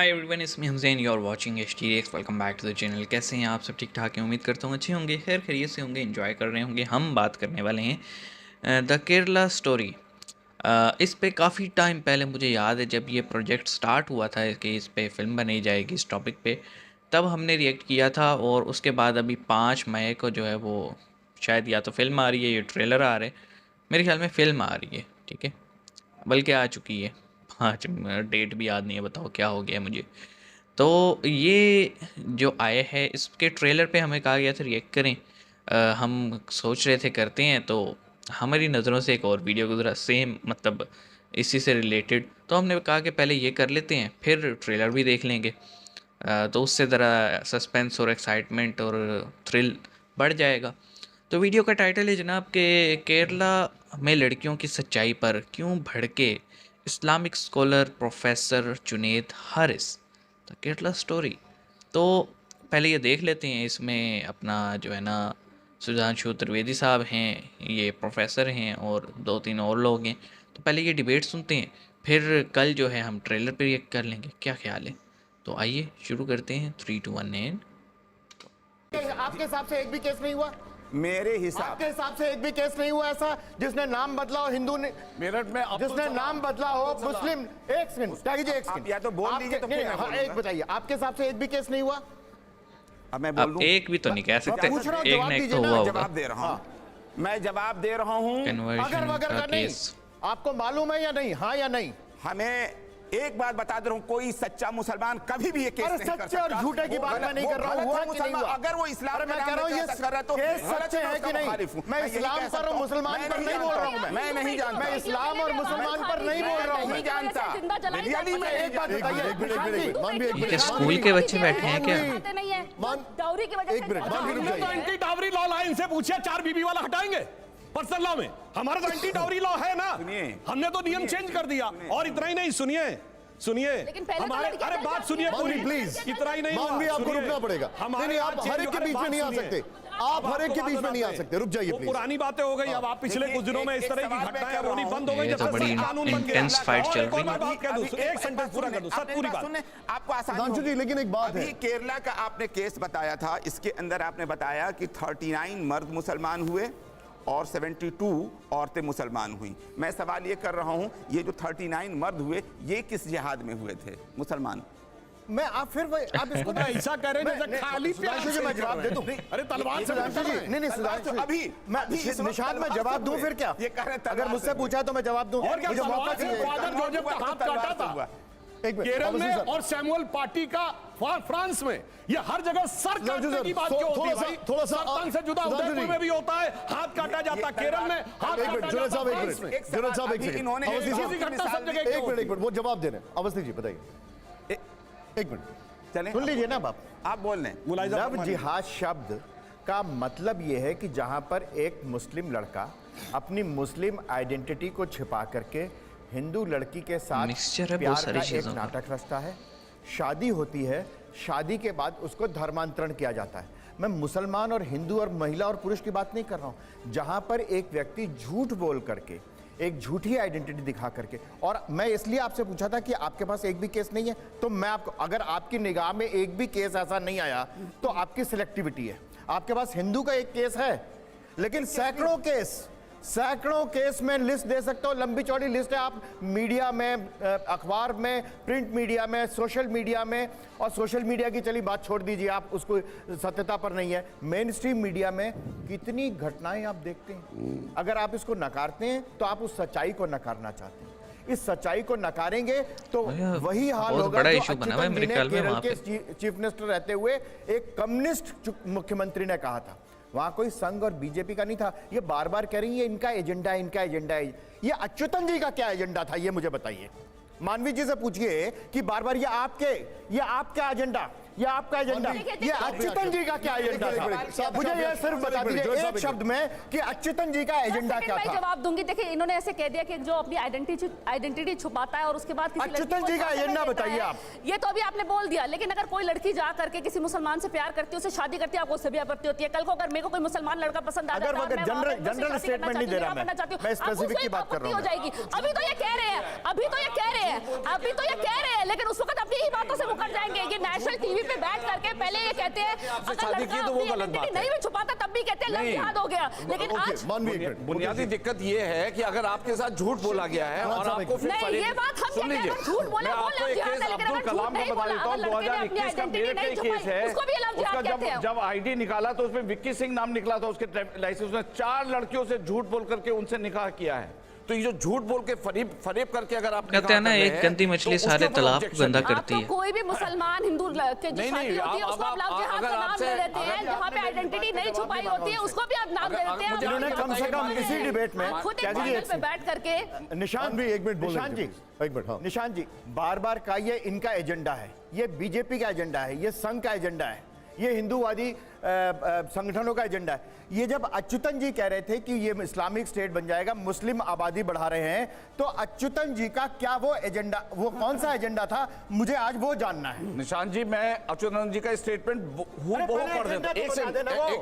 हाय everyone, इसमें Hamzain, you are watching HTX। Welcome back to the channel. कैसे हैं आप सब? ठीक ठाक हैं, उम्मीद करता हूँ अच्छे होंगे, खैर खैरियत से होंगे, एंजॉय कर रहे होंगे। हम बात करने वाले हैं द केरला स्टोरी। इस पे काफ़ी टाइम पहले मुझे याद है जब ये प्रोजेक्ट स्टार्ट हुआ था कि इस पे फिल्म बनाई जाएगी इस टॉपिक पे, तब हमने रिएक्ट किया था। और उसके बाद अभी 5 मई को जो है वो शायद या तो फिल्म आ रही है या ट्रेलर आ रहा है। मेरे ख्याल में फ़िल्म आ रही है, ठीक है, बल्कि आ चुकी है। 5 डेट भी याद नहीं है, बताओ क्या हो गया है मुझे। तो ये जो आए हैं इसके ट्रेलर पे हमें कहा गया था रिएक्ट करें। हम सोच रहे थे करते हैं, तो हमारी नज़रों से एक और वीडियो गुजरा सेम, मतलब इसी से रिलेटेड। तो हमने कहा कि पहले ये कर लेते हैं, फिर ट्रेलर भी देख लेंगे। तो उससे ज़रा सस्पेंस और एक्साइटमेंट और थ्रिल बढ़ जाएगा। तो वीडियो का टाइटल है जनाब के केरला में लड़कियों की सच्चाई पर क्यों भड़के Islamic scholar professor Junaid Haris, the Kerala story. तो पहले ये देख लेते हैं। इसमें अपना जो है ना सुधांशु त्रिवेदी साहब हैं, ये प्रोफेसर हैं, और 2-3 और लोग हैं। तो पहले ये डिबेट सुनते हैं, फिर कल जो है हम ट्रेलर पे रिएक्ट कर लेंगे। क्या ख्याल है? तो आइए शुरू करते हैं। 3, 2, 1 एंड आपके हिसाब से एक भी केस नहीं हुआ? मेरे हिसाब आपके हिसाब से एक भी केस नहीं हुआ ऐसा जिसने नाम बदला हो हिंदू ने, मेरठ में जिसने नाम बदला हो मुस्लिम? एक सेकंड त्यागी जी, एक सेकंड। या तो बोल दीजिए तो फिर मैं बोलूंगा। एक बताइए, आपके हिसाब से एक भी केस नहीं हुआ? अब मैं बोल अब दूं? एक भी तो नहीं कह सकते, पूछ रहा हूं, एक जवाब ना एक दीजिए तो ना। हुआ होगा। जवाब दे रहा हूं, मैं जवाब दे रहा हूं। अगर कन्वर्जन वगर का का नहीं, केस। आपको मालूम है या नहीं? हाँ या नहीं? हमें एक बात बता दे रहा हूं, कोई सच्चा मुसलमान कभी भी ये केस अरे नहीं कर सच्चे सकता। और झूठे की बात मैं नहीं कर रहा हूं, हुआ कि नहीं हुआ? अगर वो इस्लाम अरे के मैं नाम कह रहा हूं पे ये ऐसा कर रहा है तो केस गलत सच्चे हैं कि नहीं? मैं यही इस्लाम कह पर सकता और हूं। मुसलमान मैं पर नहीं बोल रहा हूं। मैं नहीं जानता। मैं इस्लाम और मुसलमान पर नहीं बोल रहा हूं। नहीं जानता। रियली मैं एक बात बताइए, ये स्कूल के बच्चे बैठे हैं क्या? डाउरी की वजह से हमने तो एंटी डाउरी लॉ लाइन से पूछा, 4 बीबी वाला हटाएंगे पर्सनल लॉ में? हमारा तो एंटी डाउरी लॉ है ना, हमने तो नियम चेंज कर दिया। और इतना ही नहीं, सुनिए लेकिन पहले तो हमारे, लड़कियां अरे बात सुनिए पूरी प्लीज। इतना ही नहीं मान भी हुआ, आपको सुनिए। रुकना पड़ेगा। नहीं, आप हर एक के बीच में नहीं आ सकते। आप हर एक के बीच में नहीं आ सकते। रुक जाइए प्लीज। पुरानी बातें हो गई। अब आप पिछले कुछ दिनों में इस तरह की घटनाएं हो रही बंद हो गई ये जब तो से बड़ी कानून बन गया। इंटेंस फाइट चल रही है। बात कह दूं, एक सेंटेंस पूरा कर दूं, सब पूरी बात। आपको आसानी सुधांशु जी, लेकिन एक बात है, अभी केरला का आपने केस बताया था, इसके अंदर आपने बताया कि 39 मर्द मुसलमान हुए और 72 औरतें मुसलमान हुई। मैं सवाल ये कर रहा हूं, ये जो 39 मर्द हुए ये किस जिहाद में हुए थे मुसलमान? मैं आप फिर आप इसको तो ऐसा कह रहे हैं जैसे खाली सुधांशु जी, मैं जवाब दे दूं? अरे तलवार से सुधांशु जी, नहीं सुधांशु, अभी मैं निशाद में जवाब दूं फिर क्या? ये कह रहे अगर मुझसे पूछा तो मैं जवाब दूं? और क्या, मुझे मौका तलवार से चाहिए। फादर जोसेफ का हाथ काटा था एक मिनट, केरल अवश्य में, सर। और सैमुअल पार्टी का फ्रांस में। ये हर जगह सर काटने की बात क्यों होती है भाई? थोड़ा सा सरपंच से जुदा उदयपुर में भी होता है, हाथ काटा जाता है। केरल में हाथ एक मिनट, काटा जुनैद जाता साहब, एक है मिनट, फ्रांस में। जुनैद साहब, एक सेकंड। इन्होंने अवस्थी किसी साहब, घटना सब जगह एक मिनट, वो जवाब दे रहे हैं। अवस्थी जी बताइए, एक मिनट चलें, सुन लीजिए ना बाप। आप बोल रहे हैं। मुलाहिजा लव फरमाइए। जिहाद शब्द का मतलब यह है कि जहां पर एक मुस्लिम लड़का अपनी मुस्लिम आइडेंटिटी को छिपा करके हिंदू लड़की के साथ मिक्सचर है बहुत प्यार सारी का एक चीजों का। नाटक रचता है, शादी होती है, शादी के बाद उसको धर्मांतरण किया जाता है। मैं मुसलमान और हिंदू और महिला और पुरुष की बात नहीं कर रहा हूं। जहां पर एक व्यक्ति झूठ बोल करके, एक झूठी आइडेंटिटी दिखा करके, और मैं इसलिए आपसे पूछा था कि आपके पास एक भी केस नहीं है, तो मैं आपको, अगर आपकी निगाह में एक भी केस ऐसा नहीं आया तो आपकी सिलेक्टिविटी है। आपके पास हिंदू का एक केस है, लेकिन सैकड़ों केस में लिस्ट दे सकता हूं, लंबी चौड़ी लिस्ट है। आप मीडिया में, अखबार में, प्रिंट मीडिया में, सोशल मीडिया में, और सोशल मीडिया की चली बात छोड़ दीजिए, आप उसको सत्यता पर नहीं है, मेन स्ट्रीम मीडिया में कितनी घटनाएं आप देखते हैं। अगर आप इसको नकारते हैं तो आप उस सच्चाई को नकारना चाहते हैं। इस सच्चाई को नकारेंगे तो वही हाल बहुत होगा बड़ा जो इशू बना हुआ है अच्युतन जी मेरे ने ख्याल में केरल वहाँ के पे। चीफ मिनिस्टर रहते हुए एक कम्युनिस्ट मुख्यमंत्री ने कहा था। वहां कोई संघ और बीजेपी का नहीं था। ये बार बार कह रही है इनका एजेंडा है, इनका एजेंडा है। ये अच्युतन जी का क्या एजेंडा था, ये मुझे बताइए। मानवी जी से पूछिए कि बार बार ये आपका एजेंडा, ये आपका एजेंडा, ये अच्युतन जी का क्या एजेंडा था? मुझे ये सिर्फ बता दीजिए एक शब्द में कि अच्युतन जी का एजेंडा क्या था। जवाब दूंगी। देखिए, इन्होंने ऐसे कह दिया कि जो अपनी आइडेंटिटी छुपाता है और उसके बाद किसी अच्युतन जी का एजेंडा बताइए आप। ये तो अभी आपने बोल दिया, लेकिन अगर कोई लड़की जा करके किसी मुसलमान से प्यार करती है, उससे शादी करती है, आपको उससे भी आपत्ति होती है। कल को अगर मेरे को कोई मुसलमान लड़का पसंद आ जाता है, जनरल स्टेटमेंट नहीं दे रहा, मैं स्पेसिफिक की बात कर रहा हूं। हो जाएगी। अभी तो ये कह रहे हैं, अभी तो ये कह रहे हैं, लेकिन उस वक्त अपनी ही बातों से मुकर जाएंगे। ये नेशनल टीवी पे बैठ करके पहले ये कहते हैं अगर लड़का अपनी आइडेंटिटी नहीं भी छुपाता तब भी कहते हैं लव जिहाद हो गया, लेकिन आज बुनियादी दिक्कत ये है कि अगर आपके साथ झूठ बोला गया है और आपको फिर नहीं, ये बात हम कहते हैं झूठ बोला वो लव जिहाद है, लेकिन अगर झूठ नहीं बोला, अगर लड़के ने अपनी आइडेंटिटी नहीं छुपाई उसको भी लव जिहाद कहते हैं। जब आईडी निकाला तो उसमें विक्की सिंह नाम निकला था उसके लाइसेंस में, 4 लड़कियों से झूठ बोल करके उनसे निकाह किया है। तो ये जो झूठ बोल के फरेब करके अगर आप कहते हैं ना एक गंदी मछली सारे तालाब को गंदा करती है। कोई भी मुसलमान हिंदू के जो शादी होती है उसको आप लव जिहाद का नाम ले लेते हैं, जहाँ पे आइडेंटिटी नहीं छुपाई होती है उसको भी आप नाम ले लेते हैं। जिन्होंने कम से कम इसी डिबेट में खुद एक पैनल पे बैठ करके निशान भी एक मिनट, निशान जी एक मिनट, हाँ निशान जी, बार बार का ये इनका एजेंडा है, ये बीजेपी का एजेंडा है, ये संघ का एजेंडा है, ये हिंदूवादी संगठनों का एजेंडा है। ये जब अच्युतन जी कह रहे थे कि ये इस्लामिक स्टेट बन जाएगा, मुस्लिम आबादी बढ़ा रहे हैं, तो अच्युतन जी का क्या वो एजेंडा, वो कौन सा एजेंडा था, मुझे आज वो जानना है। निशान जी, मैं अच्युतन जी का स्टेटमेंट पढ़ देता, एक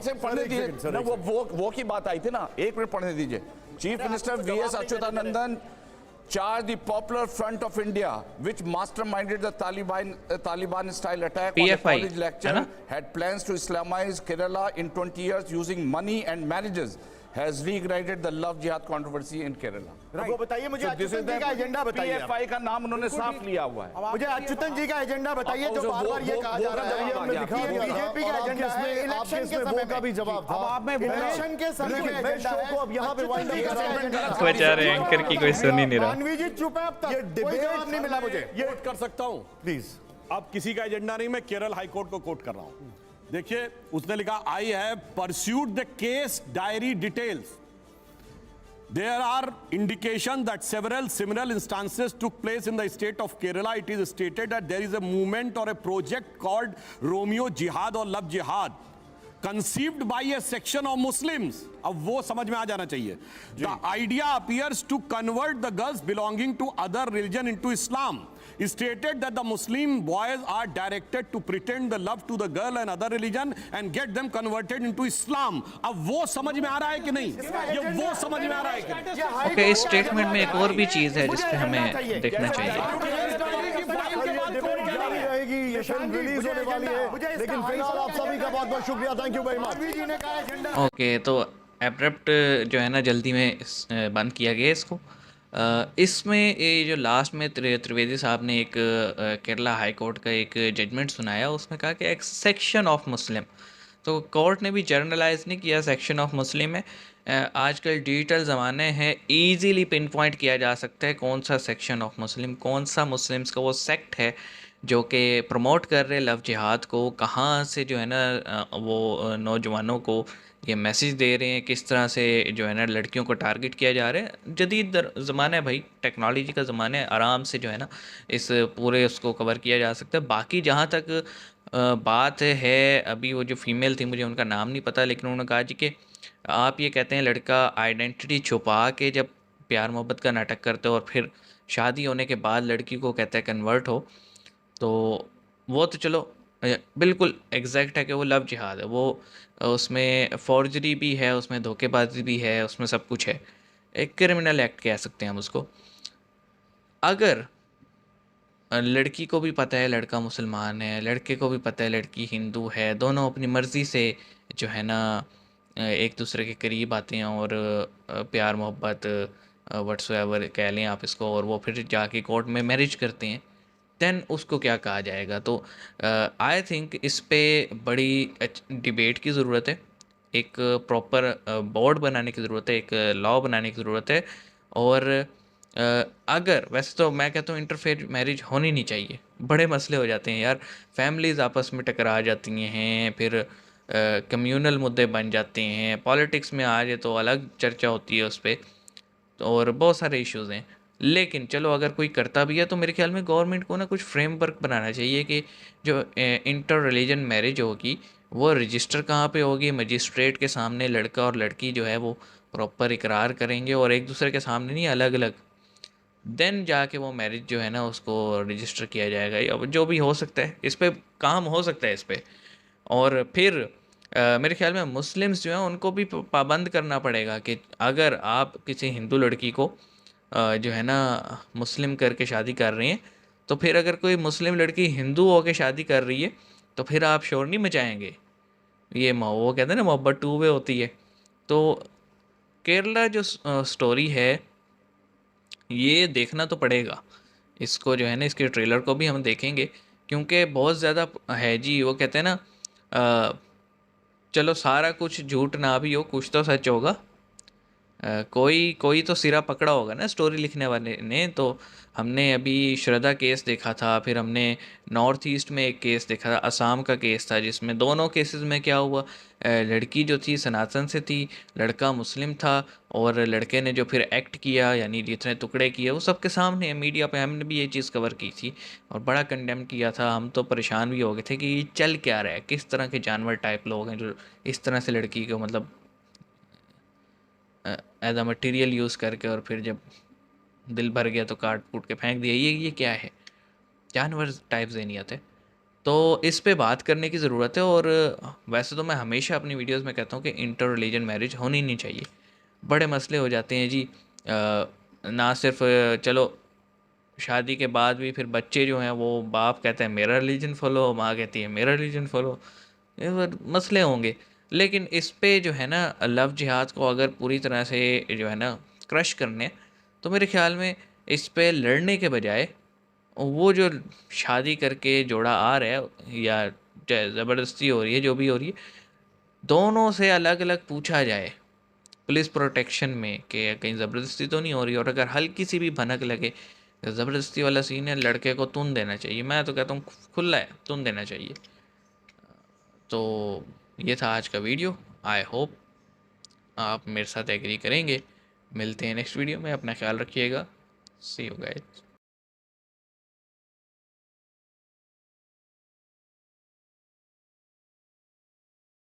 से पढ़ने दीजिए ना, वो की बात आई थी ना, 1 मिनट पढ़ने दीजिए। Chief minister VS Achuthanandan charged the Popular Front of India, which masterminded the Taliban-style attack on the college lecture, had plans to Islamize Kerala in 20 years using money and marriages, has reignited the love jihad controversy in Kerala. वो बताइए मुझे, अच्युतन जी का agenda बताइए। PFI का नाम उन्होंने साफ लिया हुआ है। मुझे अच्युतन जी का एजेंडा बताइए जो बार-बार ये कहा जा रहा है, बीजेपी का एजेंडा है, इलेक्शन के समय का भी जवाब था। अब इलेक्शन के समय का एजेंडा है, अब यहाँ पे वाइंड अप कर रहा हूं। बेचारे एंकर की कोई सुन ही नहीं रहा। मानवी जी चुप है अब तक, कोई जवाब नहीं मिला मुझे। ये कोट कर सकता हूं प्लीज। अब किसी का एजेंडा नहीं, मैं केरल हाई कोर्ट को कोट कर रहा हूं। देखिए उसने लिखा, I have pursued the case diary details. There are indications that several similar instances took place in the state of Kerala. It is stated that there is a movement or a project called Romeo Jihad or Love Jihad, conceived by a section of Muslims. अब वो समझ में आ जाना चाहिए। The idea appears to convert the girls belonging to other religion into Islam. It stated that the Muslim boys are directed to pretend the love to the girl and other religion and get them converted into Islam. अब वो समझ में आ रहा है कि नहीं? ये वो समझ में आ रहा है कि नहीं? ओके, इस स्टेटमेंट में एक और भी चीज़ है जिस पे हमें देखना चाहिए। रिलीज होने वाली है, लेकिन फिलहाल आप सभी का बहुत बहुत शुक्रिया, thank you very much. Okay, तो एब्रप्ट जो है ना जल्दी में बंद किया गया इसको। इसमें ये जो लास्ट में त्रिवेदी साहब ने एक केरला हाई कोर्ट का एक जजमेंट सुनाया, उसमें कहा कि एक सेक्शन ऑफ मुस्लिम, तो कोर्ट ने भी जर्नलाइज नहीं किया सेक्शन ऑफ मुस्लिम है। आजकल डिजिटल ज़माने हैं, इजीली पिन पॉइंट किया जा सकता है कौन सा सेक्शन ऑफ मुस्लिम, कौन सा मुस्लिम्स का वो सेक्ट है जो कि प्रमोट कर रहे लव जिहाद को, कहाँ से जो है ना वो नौजवानों को ये मैसेज दे रहे हैं, किस तरह से जो है ना लड़कियों को टारगेट किया जा रहा है। जदीद ज़माना है भाई, टेक्नोलॉजी का ज़माना है, आराम से जो है ना इस पूरे उसको कवर किया जा सकता है। बाकी जहाँ तक बात है, अभी वो जो फीमेल थी, मुझे उनका नाम नहीं पता, लेकिन उन्होंने कहा जी कि आप ये कहते हैं लड़का आइडेंटिटी छुपा के जब प्यार मोहब्बत का नाटक करते हो और फिर शादी होने के बाद लड़की को कहते हैं कन्वर्ट हो, तो वो तो चलो बिल्कुल एग्जैक्ट है कि वो लव जिहाद है, वो उसमें फॉर्जरी भी है, उसमें धोखेबाजी भी है, उसमें सब कुछ है, एक क्रिमिनल एक्ट कह सकते हैं हम उसको। अगर लड़की को भी पता है लड़का मुसलमान है, लड़के को भी पता है लड़की हिंदू है, दोनों अपनी मर्ज़ी से जो है ना एक दूसरे के करीब आते हैं और प्यार मोहब्बत व्हाट्सएवर कह लें आप इसको, और वो फिर जाके कोर्ट में मैरिज करते हैं, देन उसको क्या कहा जाएगा। तो आई थिंक इस पे बड़ी डिबेट की ज़रूरत है, एक प्रॉपर बोर्ड बनाने की ज़रूरत है, एक लॉ बनाने की ज़रूरत है। और अगर वैसे तो मैं कहता हूँ इंटरफेयर मैरिज होनी नहीं चाहिए, बड़े मसले हो जाते हैं यार, फैमिलीज़ आपस में टकरा जाती हैं, फिर कम्यूनल मुद्दे बन जाते हैं, पॉलिटिक्स में आ जाए तो अलग चर्चा होती है उस पर, और बहुत सारे इश्यूज़ हैं। लेकिन चलो अगर कोई करता भी है तो मेरे ख्याल में गवर्नमेंट को ना कुछ फ्रेमवर्क बनाना चाहिए कि जो इंटर रिलीजन मैरिज होगी वो रजिस्टर कहाँ पे होगी, मजिस्ट्रेट के सामने लड़का और लड़की जो है वो प्रॉपर इकरार करेंगे और एक दूसरे के सामने नहीं, अलग अलग, देन जाके वो मैरिज जो है ना उसको रजिस्टर किया जाएगा, या जो भी हो सकता है इस पर काम हो सकता है इस पर। और फिर मेरे ख्याल में मुस्लिम्स जो हैं उनको भी पाबंद करना पड़ेगा कि अगर आप किसी हिंदू लड़की को जो है ना मुस्लिम करके शादी कर रहे हैं, तो फिर अगर कोई मुस्लिम लड़की हिंदू होके शादी कर रही है तो फिर आप शोर नहीं मचाएंगे? ये वो कहते हैं ना मोहब्बत टू वे होती है। तो केरला जो स्टोरी है ये देखना तो पड़ेगा। इसको जो है ना इसके ट्रेलर को भी हम देखेंगे, क्योंकि बहुत ज़्यादा है जी। वो कहते हैं ना चलो सारा कुछ झूठ ना भी हो, कुछ तो सच होगा। कोई कोई तो सिरा पकड़ा होगा ना स्टोरी लिखने वाले ने। तो हमने अभी श्रद्धा केस देखा था, फिर हमने नॉर्थ ईस्ट में एक केस देखा था, असम का केस था, जिसमें दोनों केसेस में क्या हुआ, लड़की जो थी सनातन से थी, लड़का मुस्लिम था, और लड़के ने जो फिर एक्ट किया यानी जितने टुकड़े किए वो सबके सामने मीडिया पे हमने भी ये चीज़ कवर की थी और बड़ा कंडेम किया था। हम तो परेशान भी हो गए थे कि ये चल क्या रहा है, किस तरह के जानवर टाइप लोग हैं जो इस तरह से लड़की को मतलब एज अ मटीरियल यूज़ करके और फिर जब दिल भर गया तो काट कूट के फेंक दिया। ये क्या है, जानवर टाइप ज़हनियत है। तो इस पे बात करने की ज़रूरत है। और वैसे तो मैं हमेशा अपनी वीडियोस में कहता हूँ कि इंटर रिलीजन मैरिज होनी नहीं चाहिए, बड़े मसले हो जाते हैं जी। ना सिर्फ चलो शादी के बाद भी फिर बच्चे जो हैं वो बाप कहते हैं मेरा रिलीजन फॉलो, माँ कहती है मेरा रिलीजन फॉलो, ये फिर मसले होंगे। लेकिन इस पे जो है ना लव जिहाद को अगर पूरी तरह से जो है ना क्रश करने हैं, तो मेरे ख्याल में इस पे लड़ने के बजाय वो जो शादी करके जोड़ा आ रहा है या चाहे ज़बरदस्ती हो रही है जो भी हो रही है, दोनों से अलग अलग पूछा जाए पुलिस प्रोटेक्शन में कि कहीं ज़बरदस्ती तो नहीं हो रही। और अगर हल्की सी भी भनक लगे ज़बरदस्ती वाला सीन है, लड़के को तुन देना चाहिए। मैं तो कहता हूँ खुला है, तुन देना चाहिए। तो ये था आज का वीडियो। आई होप आप मेरे साथ एग्री करेंगे। मिलते हैं नेक्स्ट वीडियो में, अपना ख्याल रखिएगा। सी यू गाइस।